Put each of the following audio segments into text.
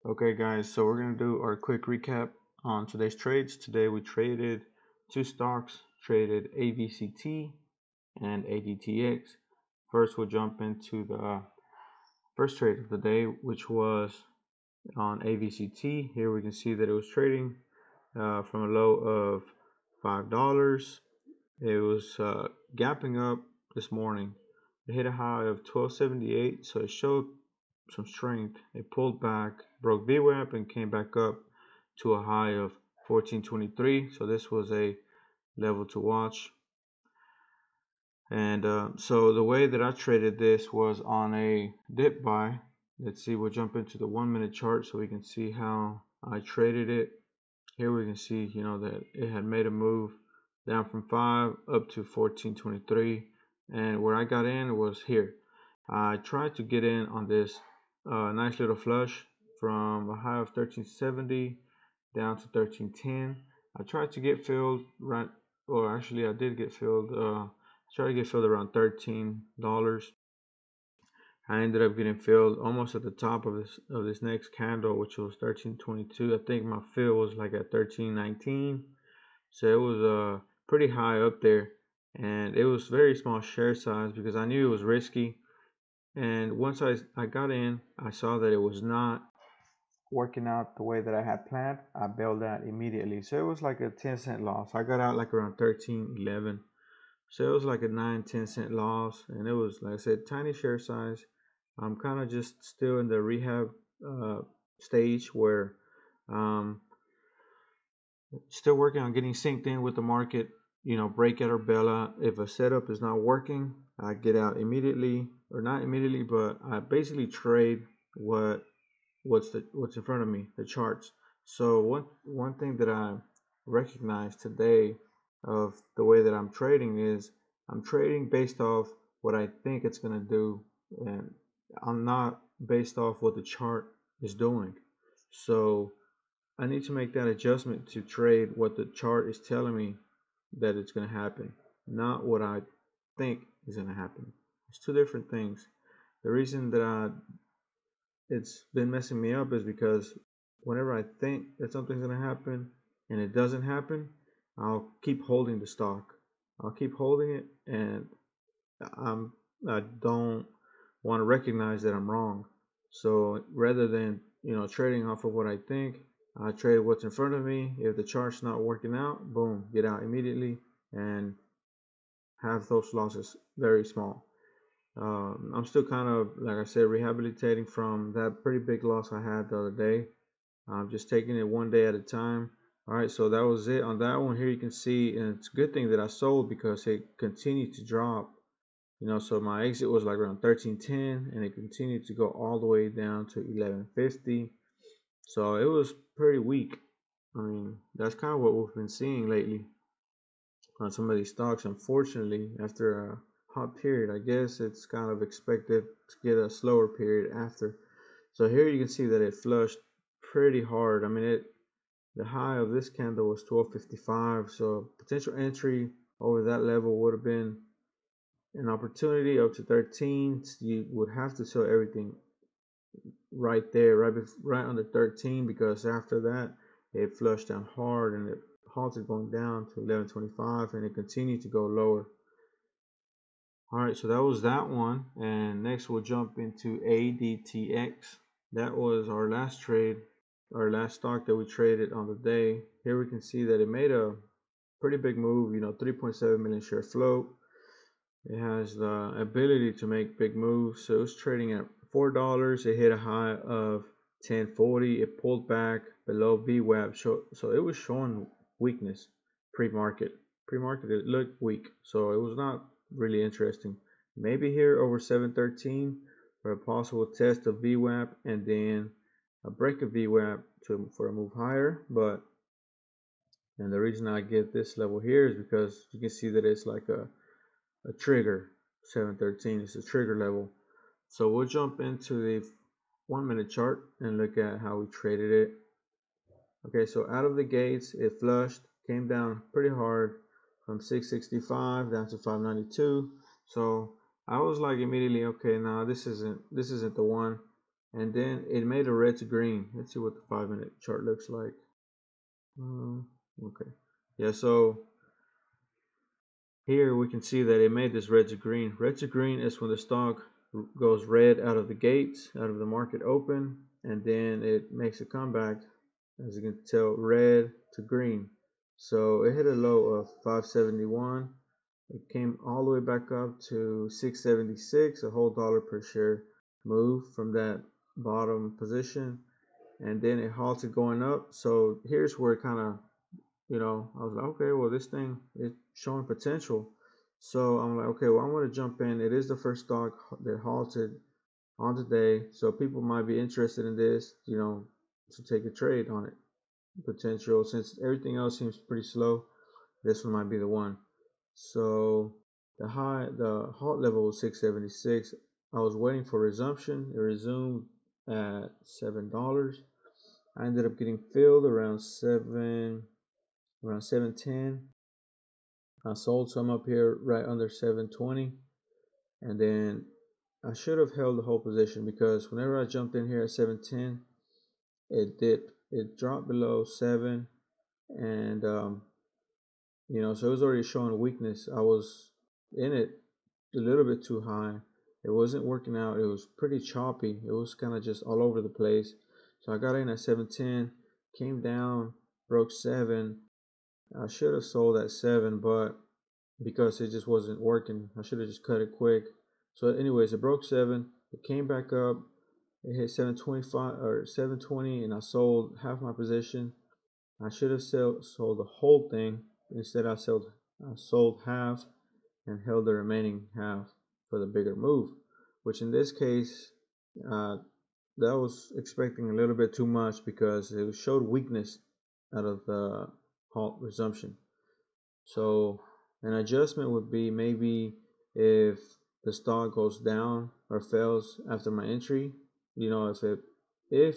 Okay guys, so we're going to do our quick recap on today's trades. Today we traded two stocks, traded AVCT and ADTX. First we'll jump into the first trade of the day, which was on AVCT. Here we can see that it was trading from a low of $5. It was gapping up this morning. It hit a high of 1278, so it showed some strength. It pulled back, broke vwap, and came back up to a high of 1423. So this was a level to watch. And so the way that I traded this was on a dip buy. Let's see, we'll jump into the 1 minute chart so we can see how I traded it. Here we can see, that it had made a move down from 5 up to 1423, and where I got in was here. I tried to get in on this nice little flush from a high of 1370 down to 1310. I tried to get filled right, or actually I did get filled. Tried to get filled around $13. I ended up getting filled almost at the top of this next candle, which was 1322. I think my fill was like at 1319, so it was pretty high up there, and it was very small share size because I knew it was risky. And once I got in, I saw that it was not working out the way that I had planned. I bailed out immediately, so it was like a 10-cent loss. I got out like around 1311. So it was like a 9-10 cent loss, and it was, like I said, tiny share size. I'm kind of just still in the rehab stage where um, still working on getting synced in with the market. Break out or bail out. If a setup is not working, I get out immediately, or not immediately, but I basically trade what's in front of me, the charts. So one thing that I recognize today of the way that I'm trading is I'm trading based off what I think it's gonna do, and I'm not based off what the chart is doing. So I need to make that adjustment to trade what the chart is telling me that it's gonna happen, not what I think is gonna happen. It's two different things. The reason that it's been messing me up is because whenever I think that something's going to happen and it doesn't happen, I'll keep holding the stock. I'll keep holding it, and I don't want to recognize that I'm wrong. So rather than trading off of what I think, I trade what's in front of me. If the chart's not working out, boom, get out immediately and have those losses very small. I'm still kind of, like I said, rehabilitating from that pretty big loss I had the other day. I'm just taking it one day at a time. All right, so that was it on that one. Here you can see, and it's a good thing that I sold because it continued to drop. So my exit was like around 1310, and it continued to go all the way down to 1150. So it was pretty weak. I mean, that's kind of what we've been seeing lately on some of these stocks. Unfortunately, after a hot period, I guess it's kind of expected to get a slower period after. So here you can see that it flushed pretty hard. I mean, the high of this candle was 1255, so potential entry over that level would have been an opportunity up to 13. You would have to sell everything right there, right under 13, because after that it flushed down hard and it halted going down to 1125, and it continued to go lower. All right, so that was that one, and next we'll jump into ADTX. That was our last trade, our last stock that we traded on the day. Here we can see that it made a pretty big move, 3.7 million share float. It has the ability to make big moves. So it was trading at $4. It hit a high of 1040. It pulled back below VWAP. So it was showing weakness pre-market. Pre-market it looked weak. So it was not really interesting. Maybe here over 713 for a possible test of VWAP and then a break of VWAP for a move higher. And the reason I get this level here is because you can see that it's like a trigger. 713 is a trigger level. So we'll jump into the 1 minute chart and look at how we traded it. Okay, so out of the gates it flushed, came down pretty hard from 665 down to 592. So I was like immediately, okay, now this isn't the one. and then it made a red to green. Let's see what the 5-minute chart looks like. Okay, yeah, so here we can see that it made this red to green. Red to green is when the stock goes red out of the gates, out of the market open, and then it makes a comeback, as you can tell, red to green. So it hit a low of 571. It came all the way back up to 676, a whole dollar per share move from that bottom position, and then it halted going up. So here's where it kind of, I was like, okay, well, this thing is showing potential. So I'm like, okay, well, I'm going to jump in. It is the first stock that halted on today. So people might be interested in this, to take a trade on it. Potential, since everything else seems pretty slow, this one might be the one. So the halt level was 676. I was waiting for resumption. It resumed at $7. I ended up getting filled around 710. I sold some up here right under 720, and then I should have held the whole position, because whenever I jumped in here at 710, it dropped below 7, and so it was already showing weakness. I was in it a little bit too high. It wasn't working out. It was pretty choppy. It was kind of just all over the place. So I got in at 710, came down, broke 7. I should have sold at 7, but because it just wasn't working, I should have just cut it quick. So anyways, it broke 7. It came back up. It hit 725 or 720, and I sold half my position. I should have sold the whole thing. Instead, I sold half and held the remaining half for the bigger move, which in this case, that was expecting a little bit too much, because it showed weakness out of the halt resumption. So an adjustment would be maybe if the stock goes down or fails after my entry, if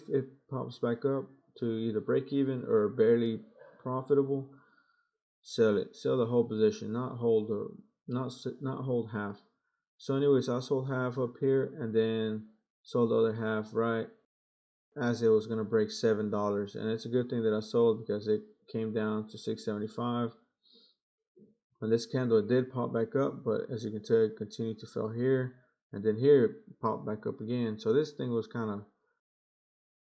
it pops back up to either break even or barely profitable, sell it. Sell the whole position, not hold half. So anyways, I sold half up here and then sold the other half right as it was gonna break $7. And it's a good thing that I sold, because it came down to 675. On this candle, it did pop back up, but as you can tell, it continued to fall here, and then here it popped back up again. So this thing was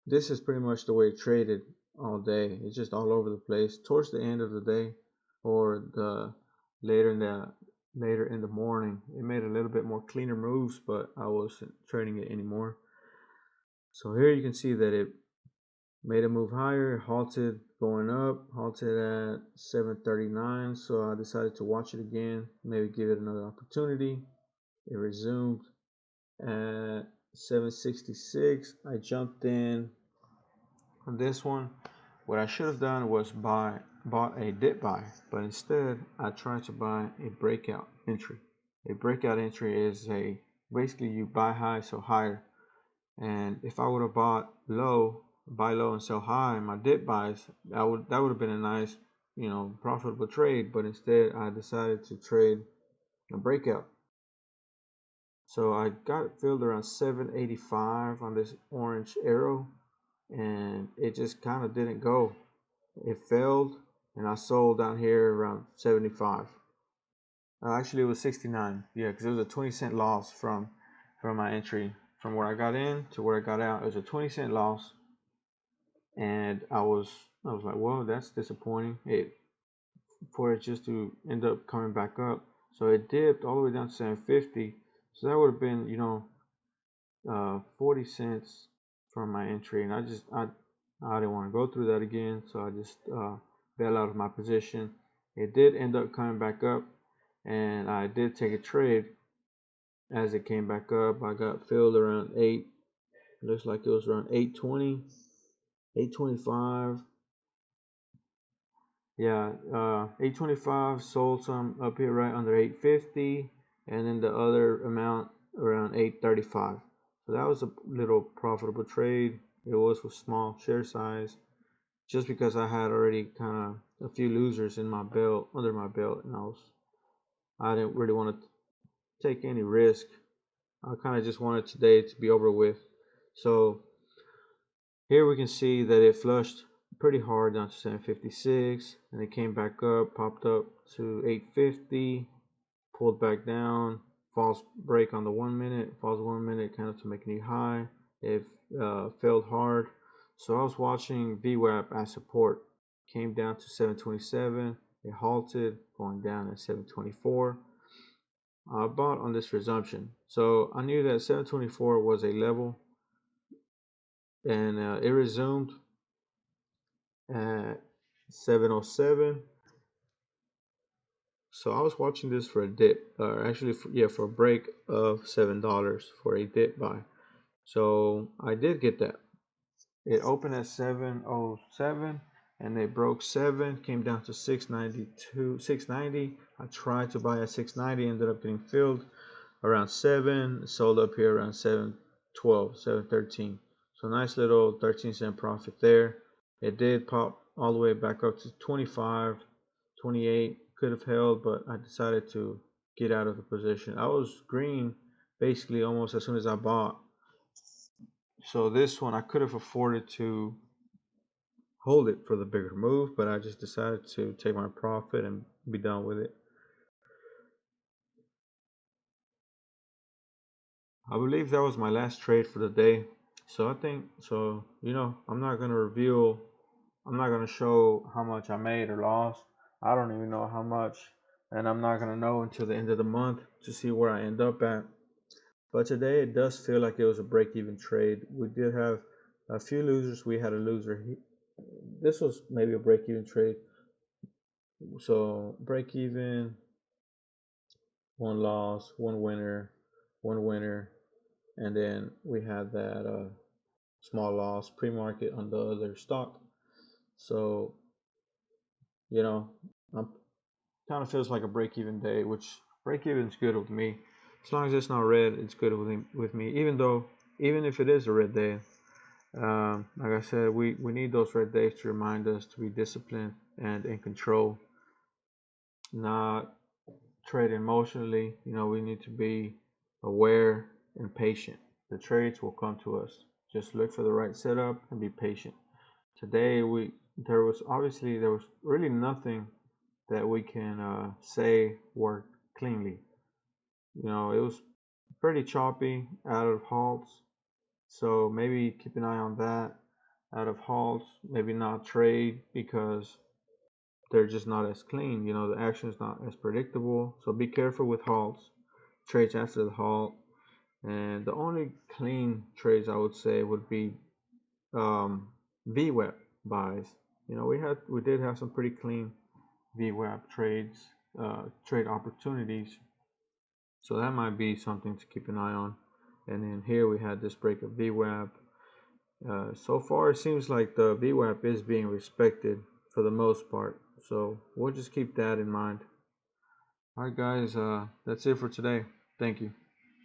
this is pretty much the way it traded all day. It's just all over the place. Towards the end of the day, or the later in the morning, it made a little bit more cleaner moves, but I wasn't trading it anymore. So here you can see that it made a move higher, halted going up, halted at 739. So I decided to watch it again, maybe give it another opportunity. It resumed at 766. I jumped in on this one. What I should have done was bought a dip buy, but instead I tried to buy a breakout entry. A breakout entry is basically you buy high, so higher. And if I would have bought low, buy low and sell high, my dip buys, that would have been a nice, profitable trade. But instead, I decided to trade a breakout. So I got filled around 785 on this orange arrow, and it just kind of didn't go. It failed, and I sold down here around 75. Actually, it was 69. Yeah, because it was a 20-cent loss from my entry. From where I got in to where I got out, it was a 20-cent loss, and I was like, well, that's disappointing. For it just to end up coming back up. So it dipped all the way down to 750. So that would have been, 40 cents from my entry, and I didn't want to go through that again, so I just bailed out of my position. It did end up coming back up, and I did take a trade. As it came back up, I got filled around 8. Looks like it was around 820, 825. Yeah, 825. Sold some up here right under 850, and then the other amount around 835. So that was a little profitable trade. It was with small share size, just because I had already kind of a few losers in my belt, under my belt, and I didn't really want to take any risk. I kind of just wanted today to be over with. So here we can see that it flushed pretty hard down to 756, and it came back up, popped up to 850, pulled back down, false break on the 1 minute, false 1 minute kind of to make a new high. It failed hard. So I was watching VWAP as support. Came down to 727. It halted, going down at 724. I bought on this resumption. So I knew that 724 was a level, and it resumed at 707. So I was watching this for a dip, or actually, for a break of $7 for a dip buy. So I did get that. It opened at 707 and it broke 7, came down to 692, 690. I tried to buy at 690, ended up getting filled around 7, sold up here around 712, 713. So nice little 13-cent profit there. It did pop all the way back up to 25, 28. Could have held, but I decided to get out of the position. I was green basically almost as soon as I bought. So this one I could have afforded to hold it for the bigger move, but I just decided to take my profit and be done with it. I believe that was my last trade for the day. So I think, so, I'm not going to I'm not going to show how much I made or lost. I don't even know how much, and I'm not going to know until the end of the month to see where I end up at. But today it does feel like it was a break-even trade. We did have a few losers. We had a loser. This was maybe a break-even trade. So break-even, one loss, one winner, and then we had that small loss pre-market on the other stock. So, I'm kind of feels like a break-even day, which break-even is good with me. As long as it's not red, it's good with me. Even if it is a red day, like I said, we need those red days to remind us to be disciplined and in control, not trade emotionally. We need to be aware and patient. The trades will come to us. Just look for the right setup and be patient. Today there was really nothing that we can say worked cleanly. It was pretty choppy out of halts. So maybe keep an eye on that. Out of halts, maybe not trade because they're just not as clean. The action is not as predictable. So be careful with halts, trades after the halt. And the only clean trades I would say would be vwap buys. We did have some pretty clean vwap trade opportunities. So that might be something to keep an eye on. And then here we had this break of vwap. So far, it seems like the vwap is being respected for the most part. So we'll just keep that in mind. All right, guys, that's it for today. Thank you.